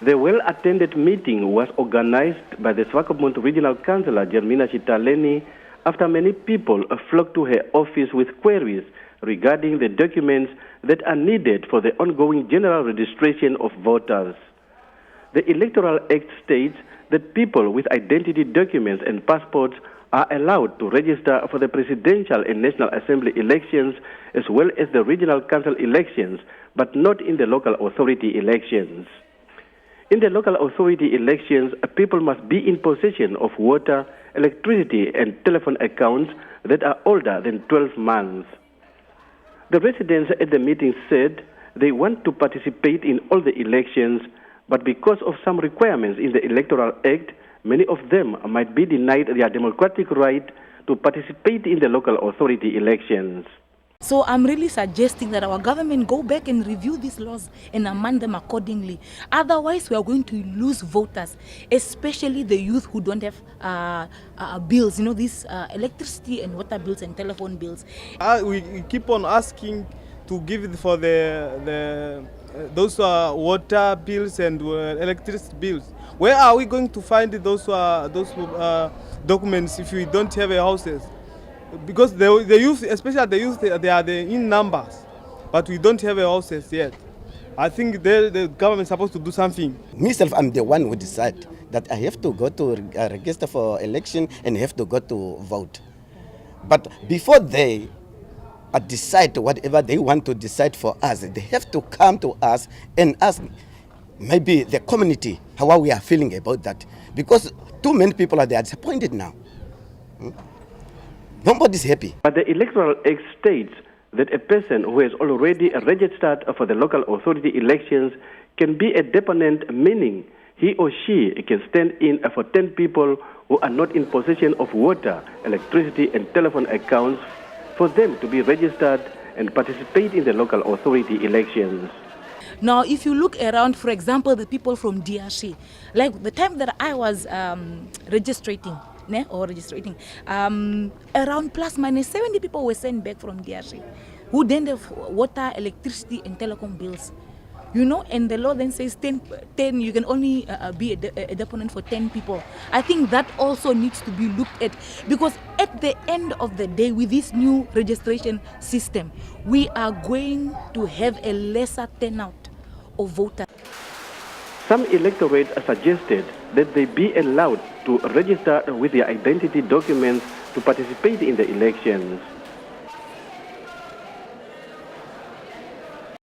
The well-attended meeting was organized by the Swakopmund Regional Councillor Jermina Chitaleni after many people flocked to her office with queries regarding the documents that are needed for the ongoing general registration of voters. The Electoral Act states that people with identity documents and passports are allowed to register for the presidential and National Assembly elections as well as the regional council elections, but not in the local authority elections. In the local authority elections, people must be in possession of water, electricity, and telephone accounts that are older than 12 months. The residents at the meeting said they want to participate in all the elections, but because of some requirements in the Electoral Act, many of them might be denied their democratic right to participate in the local authority elections. So I'm really suggesting that our government go back and review these laws and amend them accordingly. Otherwise, we are going to lose voters, especially the youth who don't have bills, these electricity and water bills and telephone bills. We keep on asking to give it for those water bills and electricity bills. Where are we going to find those documents if we don't have houses? Because the youth, especially the youth, they are in numbers, but we don't have houses yet. I think the government is supposed to do something. Myself, I'm the one who decide that I have to go to register for election and have to go to vote. But before they decide whatever they want to decide for us, they have to come to us and ask maybe the community how we are feeling about that. Because too many people are disappointed now. Nobody's happy. But the Electoral Act states that a person who has already registered for the local authority elections can be a deponent, meaning he or she can stand in for 10 people who are not in possession of water, electricity, and telephone accounts for them to be registered and participate in the local authority elections. Now, if you look around, for example, the people from DRC, like the time that I was registrating, around plus minus 70 people were sent back from DRC who didn't have water, electricity, and telecom bills. And the law then says 10 you can only be a deponent for 10 people. I think that also needs to be looked at, because at the end of the day, with this new registration system, we are going to have a lesser turnout of voters. Some electorate suggested that they be allowed to register with their identity documents to participate in the elections.